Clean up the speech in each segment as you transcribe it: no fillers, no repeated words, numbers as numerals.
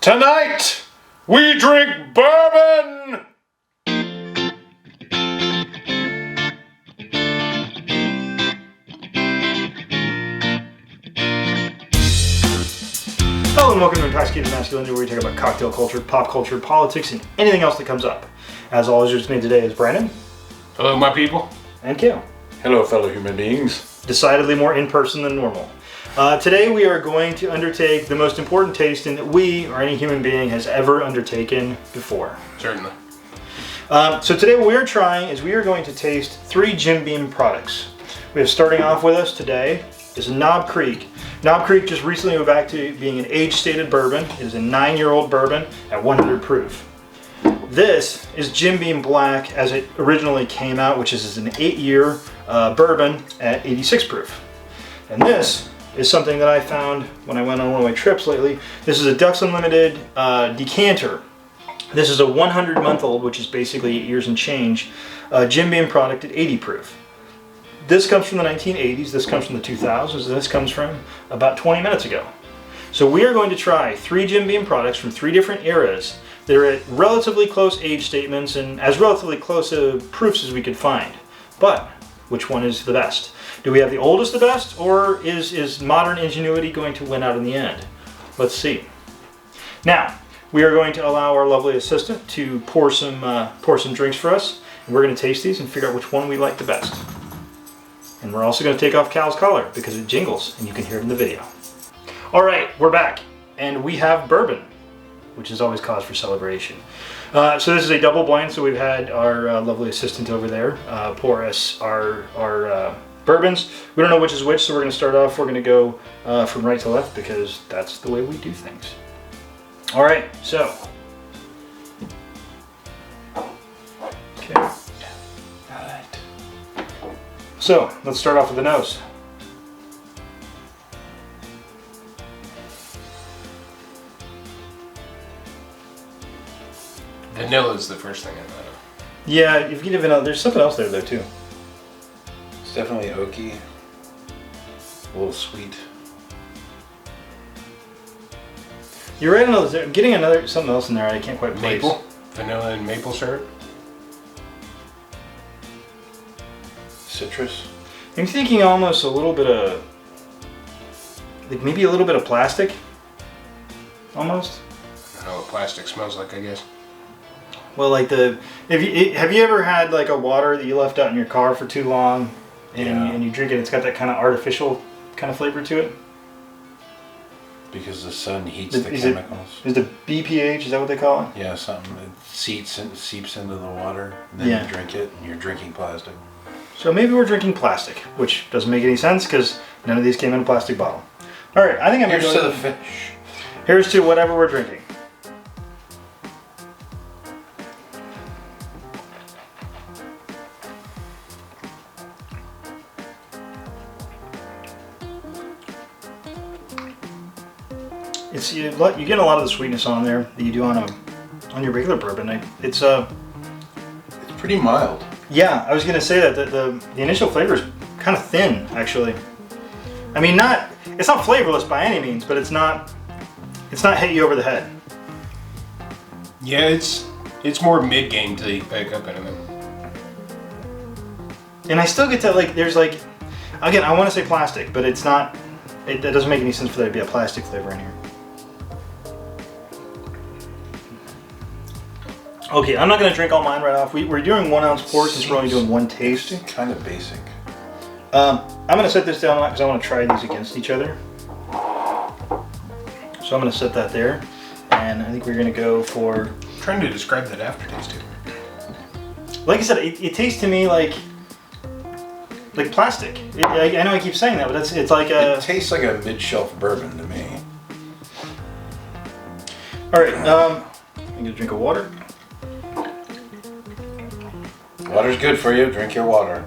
Tonight, we drink bourbon! Hello and welcome to Intoxicated Masculinity, where we talk about cocktail culture, pop culture, politics, and anything else that comes up. As always, with me today is Brandon. Hello, my people. And Kale. Hello, fellow human beings. Decidedly more in person than normal. Today we are going to undertake the most important tasting that we, or any human being, has ever undertaken before. Certainly. So today what we're trying is we are going to taste 3 Jim Beam products. We have starting off with us today is Knob Creek. Knob Creek just recently went back to being an age-stated bourbon. It is a 9-year-old bourbon at 100 proof. This is Jim Beam Black as it originally came out, which is an 8-year bourbon at 86 proof. And this is something that I found when I went on one of my trips lately. This is a Ducks Unlimited decanter. This is a 100-month-old, which is basically 8 years and change, Jim Beam product at 80 proof. This comes from the 1980s, this comes from the 2000s, and this comes from about 20 minutes ago. So we are going to try 3 Jim Beam products from 3 different eras. They're at relatively close age statements and as relatively close proofs as we could find. But which one is the best? Do we have the oldest the best, or is modern ingenuity going to win out in the end? Let's see. Now, we are going to allow our lovely assistant to pour some drinks for us, and we're going to taste these and figure out which one we like the best. And we're also going to take off Cal's collar because it jingles, and you can hear it in the video. All right, we're back, and we have bourbon, which is always cause for celebration. So this is a double blind, so we've had our lovely assistant over there pour us our bourbons. We don't know which is which, so we're going to start off. We're going to go from right to left because that's the way we do things. All right, so. Okay. All right. So let's start off with the nose. Vanilla is the first thing I thought of. Yeah, if you get vanilla, there's something else there though too. It's definitely oaky, a little sweet. You're right. I'm getting something else in there. I can't quite place. Maple, vanilla and maple syrup. Citrus. I'm thinking almost a little bit of, like maybe a little bit of plastic. Almost. I don't know what plastic smells like, I guess. Well, like have you ever had like a water that you left out in your car for too long, and you drink it? It's got that kind of artificial kind of flavor to it. Because the sun heats the chemicals. Is the BPH? Is that what they call it? Yeah, something that seeps into the water, and then you drink it, and you're drinking plastic. So maybe we're drinking plastic, which doesn't make any sense because none of these came in a plastic bottle. All right, I think I'm going to go to the fish. Here's to whatever we're drinking. You're getting a lot of the sweetness on there that you do on your regular bourbon. It's pretty mild. Yeah, I was gonna say that the initial flavor is kind of thin, actually. I mean, it's not flavorless by any means, but it's not hit you over the head. Yeah, it's more mid-game till you pick up anything. And I still get that there's again, I want to say plastic, but it's not. That doesn't make any sense for there to be a plastic flavor in here. Okay, I'm not going to drink all mine right off. We're doing 1 ounce pours since we're only doing one taste. Kind of basic. I'm going to set this down because I want to try these against each other. So I'm going to set that there. And I think we're going to go for... I'm trying to describe that aftertaste too. Like I said, it tastes to me like plastic. I know I keep saying that, but it's like a... It tastes like a mid-shelf bourbon to me. All right, I'm going to drink of water. Water's good for you. Drink your water.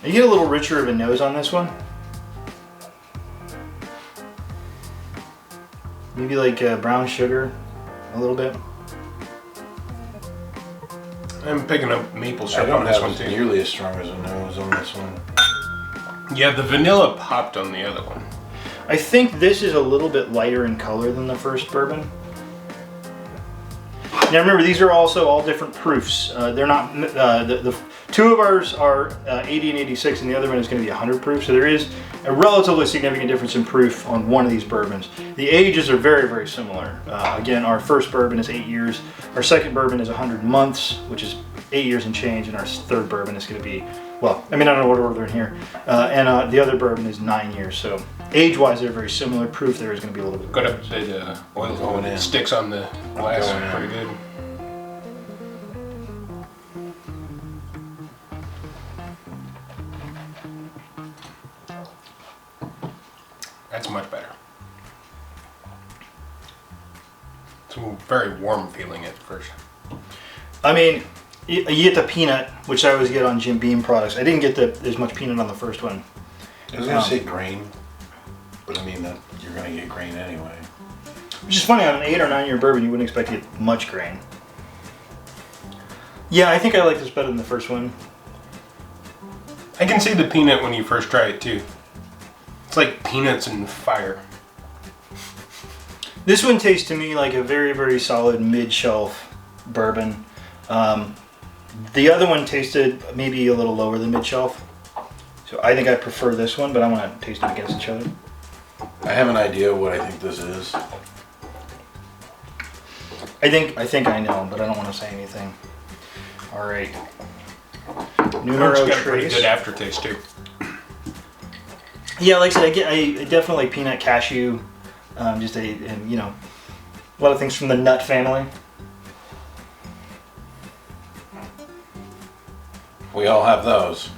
You get a little richer of a nose on this one. Maybe like brown sugar, a little bit. I'm picking up maple I syrup don't on this have one too. nearly as strong as a nose on this one. Yeah, the vanilla popped on the other one. I think this is a little bit lighter in color than the first bourbon. Now remember, these are also all different proofs. They're not, the two of ours are 80 and 86, and the other one is going to be 100 proof. So there is a relatively significant difference in proof on one of these bourbons. The ages are very, very similar. Again, our first bourbon is 8 years. Our second bourbon is 100 months, which is 8 years and change. And our third bourbon is going to be, well, I mean, I don't know what order they're in here. And the other bourbon is 9 years. So age-wise, they're very similar. Proof there is going to be a little bit Got a bit of oil going in. Sticks on the glass pretty good. That's much better. It's a very warm feeling at first. I mean, you get the peanut, which I always get on Jim Beam products. I didn't get as much peanut on the first one. I was going to say grain, but I mean that you're going to get grain anyway. Which is funny, on an 8 or 9 year bourbon, you wouldn't expect to get much grain. Yeah, I think I like this better than the first one. I can see the peanut when you first try it too. It's like peanuts and fire. This one tastes to me like a very, very solid mid-shelf bourbon. The other one tasted maybe a little lower than mid-shelf. So I think I prefer this one, but I want to taste them against each other. I have an idea what I think this is. I think I know, but I don't want to say anything. All right. Numero It's got a pretty Tres. good aftertaste too. Yeah, like I said, I definitely like peanut, cashew, and you know, a lot of things from the nut family. We all have those.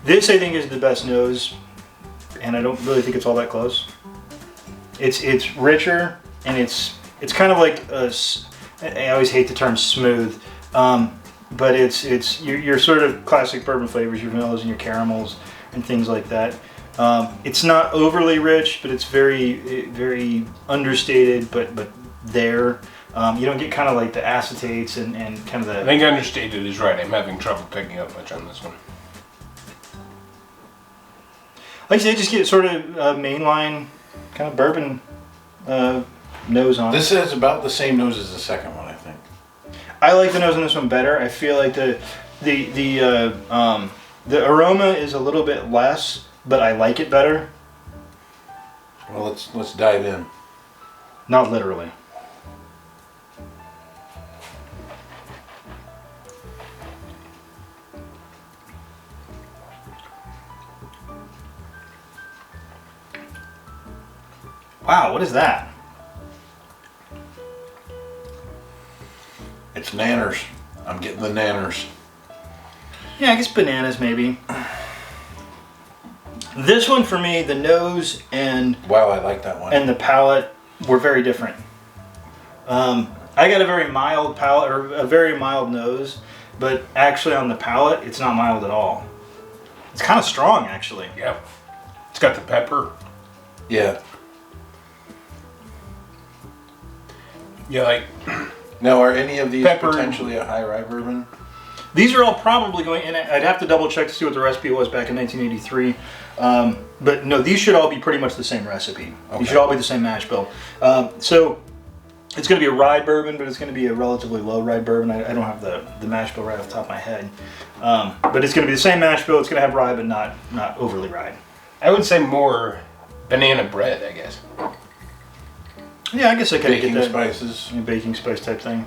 This I think is the best nose, and I don't really think it's all that close. It's richer, and it's kind of like I always hate the term smooth, but it's your sort of classic bourbon flavors, your vanillas and your caramels and things like that. It's not overly rich, but it's very, very understated, but there. You don't get kind of like the acetates and kind of the... I think understated is right. I'm having trouble picking up much on this one. Like I say, just get sort of mainline kind of bourbon nose on it. This has about the same nose as the second one, I think. I like the nose on this one better. I feel like the aroma is a little bit less, but I like it better. Well, let's dive in. Not literally. Wow, what is that? It's nanners. I'm getting the nanners. Yeah, I guess bananas maybe. This one for me, the nose and Wow, I like that one. the palate were very different. I got a very mild palate, or a very mild nose, but actually on the palate, it's not mild at all. It's kind of strong, actually. Yeah. It's got the pepper. Yeah. Yeah, like Now, are any of these Pepper. potentially a high rye bourbon? These are all probably going, and I'd have to double check to see what the recipe was back in 1983. But no, these should all be pretty much the same recipe. Okay. These should all be the same mash bill. So it's going to be a rye bourbon, but it's going to be a relatively low rye bourbon. I don't have the mash bill right off the top of my head. But it's going to be the same mash bill. It's going to have rye, but not overly rye. I would say more banana bread, I guess. Yeah, I guess I kind of get Baking that. spices. Baking spice type thing.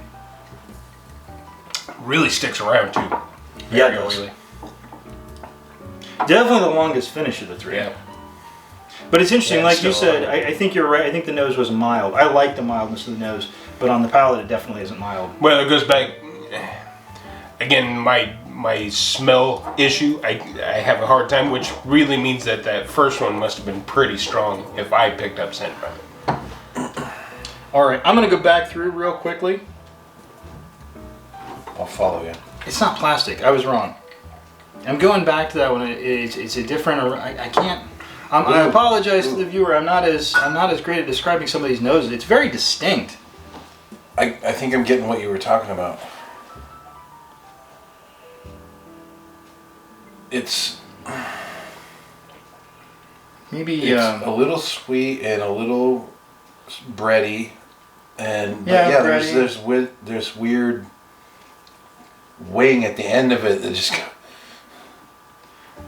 Really sticks around too. Yeah, Very it does. oily. Definitely the longest finish of the three. Yeah. But it's interesting, Yeah, like you still said, I think you're right. I think the nose was mild. I like the mildness of the nose, but on the palate, it definitely isn't mild. Well, it goes back again. My smell issue. I have a hard time, which really means that first one must have been pretty strong if I picked up scent from it. All right, I'm going to go back through real quickly. I'll follow you. It's not plastic. I was wrong. I'm going back to that one. It's a different. I can't. I apologize to the viewer. I'm not as great at describing some of these noses. It's very distinct. I think I'm getting what you were talking about. Maybe It's a little sweet and a little bready, and bready. there's weird wing at the end of it that just.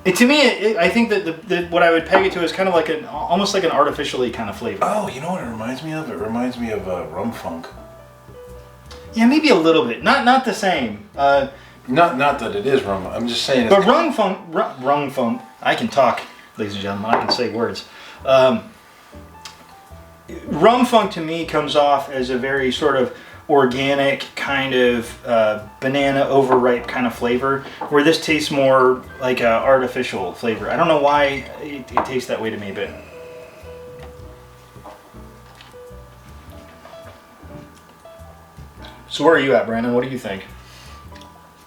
To me, I think that what I would peg it to is kind of like almost like an artificially kind of flavor. Oh, you know what it reminds me of? It reminds me of rum funk. Yeah, maybe a little bit. Not the same. Not that it is rum. I'm just saying. But rum funk. I can talk, ladies and gentlemen. I can say words. Rum funk to me comes off as a very sort of organic kind of banana overripe kind of flavor, where this tastes more like a artificial flavor. I don't know why it tastes that way to me, but so where are you at, Brandon? What do you think?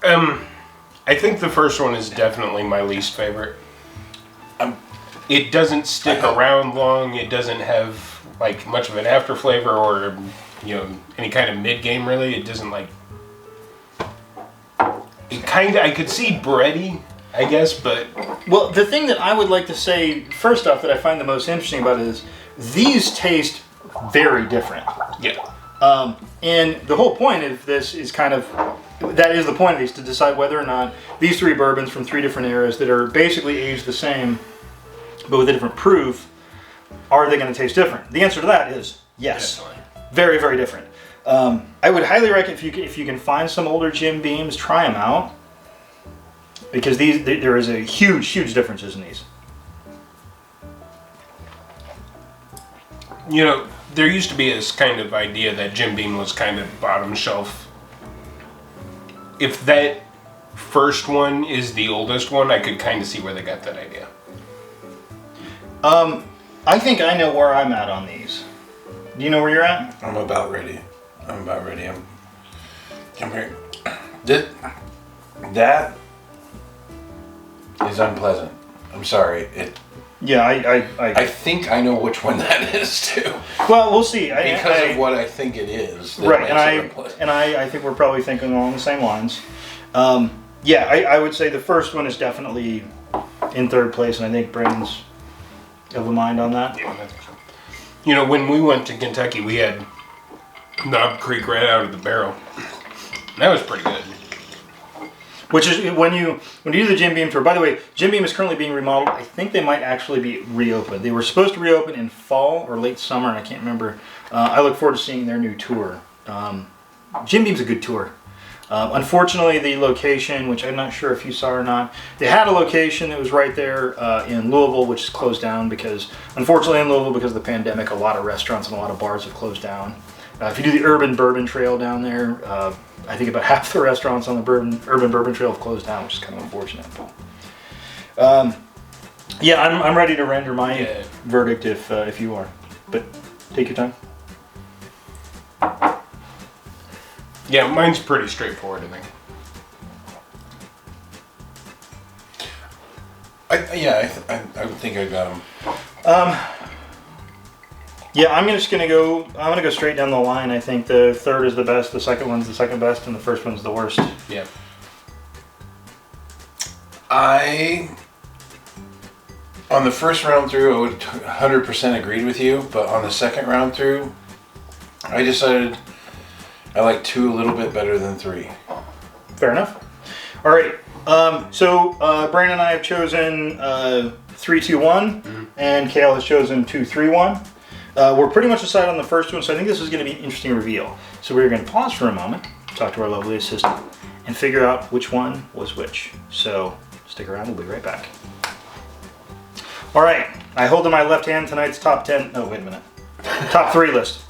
I think the first one is definitely my least favorite. It doesn't stick around long. It doesn't have like much of an after flavor or any kind of mid game really. It doesn't like. It kind of I could see bready, I guess, but well, the thing that I would like to say first off that I find the most interesting about it is these taste very different. Yeah. And the whole point of this is that is the point of these, to decide whether or not these three bourbons from three different eras that are basically aged the same, but with a different proof, are they going to taste different? The answer to that is yes. Definitely. Very, very different. I would highly recommend if you can find some older Jim Beams, try them out, because there is a huge differences in these. There used to be this kind of idea that Jim Beam was kind of bottom shelf. If that first one is the oldest one, I could kind of see where they got that idea. I think I know where I'm at on these. Do you know where you're at? I'm about ready. I'm here. That is unpleasant. I'm sorry. Yeah, I think I know which one that is too. Well, we'll see. Because of what I think it is. Right, I think we're probably thinking along the same lines. I would say the first one is definitely in third place, and I think Brandon's of a mind on that. Yeah, when we went to Kentucky, we had Knob Creek right out of the barrel. That was pretty good. Which is when you do the Jim Beam tour. By the way, Jim Beam is currently being remodeled. I think they might actually be reopened. They were supposed to reopen in fall or late summer, and I can't remember. I look forward to seeing their new tour. Jim Beam's a good tour. Unfortunately, the location, which I'm not sure if you saw or not, they had a location that was right there in Louisville, which is closed down because, unfortunately, in Louisville, because of the pandemic, a lot of restaurants and a lot of bars have closed down. If you do the Urban Bourbon Trail down there, I think about half the restaurants on the Urban Bourbon Trail have closed down, which is kind of unfortunate. I'm ready to render my verdict if you are. But take your time. Yeah, mine's pretty straightforward, I think. I would think I got them. I'm gonna go straight down the line. I think the third is the best, the second one's the second best, and the first one's the worst. Yeah. On the first round through, I would 100% agreed with you, but on the second round through, I decided I like 2 a little bit better than 3. Fair enough. All right. So Brandon and I have chosen 3-2-1, and Kale has chosen 2-3-1. We're pretty much decided on the first one, so I think this is going to be an interesting reveal. So we're going to pause for a moment, talk to our lovely assistant, and figure out which one was which. So stick around, we'll be right back. All right, I hold in my left hand tonight's top 10, no, wait a minute, top 3 list.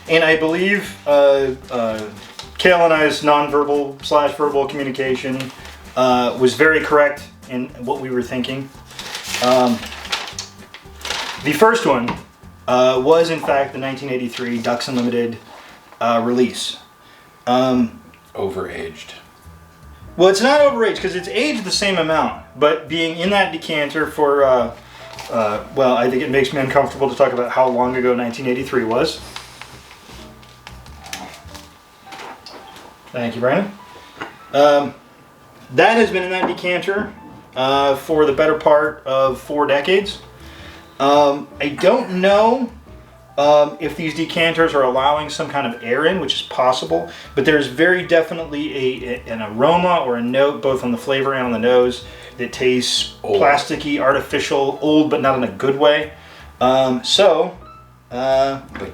And I believe Kale and I's non-verbal/verbal communication was very correct in what we were thinking. The first one was, in fact, the 1983 Ducks Unlimited release. Overaged. Well, it's not overaged because it's aged the same amount, but being in that decanter for, I think it makes me uncomfortable to talk about how long ago 1983 was. Thank you, Brandon. That has been in that decanter for the better part of 4 decades. I don't know if these decanters are allowing some kind of air in, which is possible, but there's very definitely an aroma or a note, both on the flavor and on the nose, that tastes old. Plasticky, artificial, old, but not in a good way. Like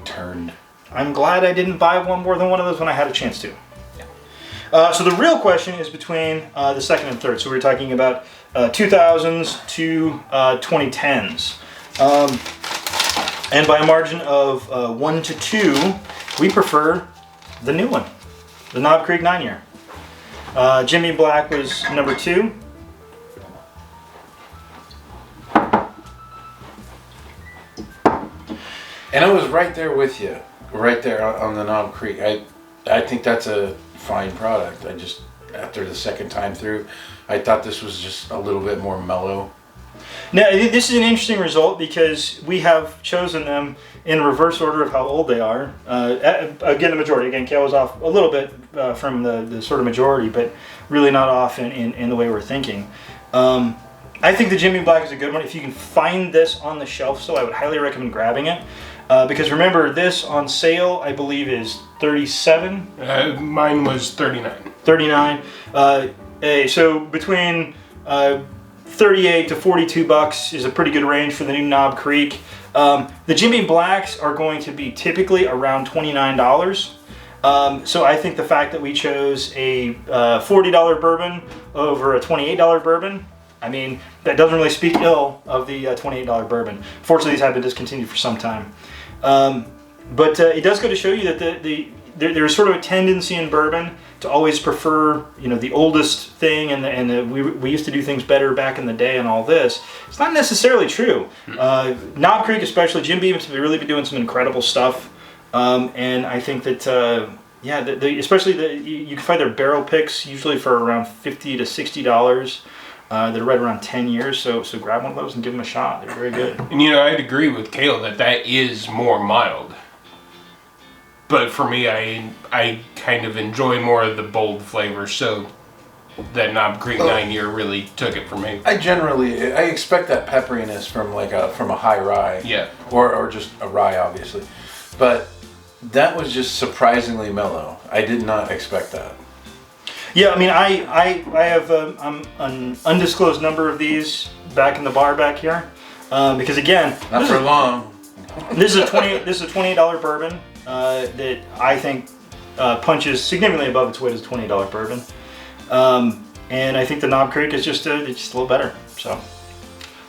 turned. I'm glad I didn't buy more than one of those when I had a chance to. So the real question is between the second and third. So we're talking about 2000s to 2010s. And by a margin of 1 to 2, we prefer the new one, the Knob Creek 9-year. Jim Beam Black was number 2. And I was right there with you, right there on the Knob Creek. I think that's a fine product. I just, after the second time through, I thought this was just a little bit more mellow. Now, this is an interesting result because we have chosen them in reverse order of how old they are. Again, the majority. Again, Kale was off a little bit from the sort of majority, but really not off in the way we're thinking. I think the Jim Beam Black is a good one. If you can find this on the shelf still, I would highly recommend grabbing it. Because remember, this on sale, I believe, is $37. Mine was $39. $39. So between 38 to $42 is a pretty good range for the new Knob Creek. The Jim Beam Blacks are going to be typically around $29. So I think the fact that we chose a $40 bourbon over a $28 bourbon, I mean, that doesn't really speak ill of the $28 bourbon. Fortunately, these have been discontinued for some time. But it does go to show you that there's sort of a tendency in bourbon to always prefer, the oldest thing, and we used to do things better back in the day and all this. It's not necessarily true. Knob Creek, especially, Jim Beam has really been doing some incredible stuff. And I think that, especially you can find their barrel picks usually for around $50 to $60. They're right around 10 years, so grab one of those and give them a shot. They're very good. And I'd agree with Kale that is more mild. But for me, I kind of enjoy more of the bold flavors, so that Knob Creek 9-year really took it for me. I expect that pepperiness from a high rye. Yeah. Or just a rye, obviously. But that was just surprisingly mellow. I did not expect that. Yeah, I mean, I have an undisclosed number of these back in the bar back here, because again, not for long. This is a $28 bourbon that I think punches significantly above its weight as a $28 bourbon, and I think the Knob Creek is it's just a little better.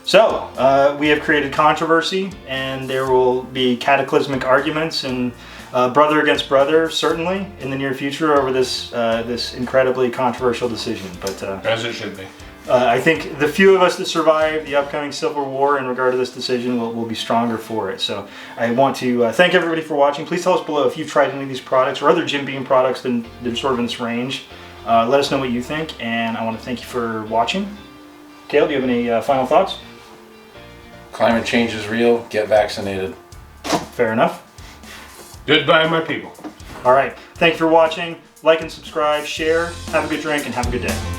So we have created controversy, and there will be cataclysmic arguments and brother against brother, certainly, in the near future over this incredibly controversial decision. But as it should be. I think the few of us that survive the upcoming Civil War in regard to this decision will be stronger for it. So I want to thank everybody for watching. Please tell us below if you've tried any of these products or other Jim Beam products that are sort of in this range. Let us know what you think, and I want to thank you for watching. Cale, do you have any final thoughts? Climate change is real. Get vaccinated. Fair enough. Goodbye, my people. All right. Thank you for watching. Like and subscribe, share, have a good drink, and have a good day.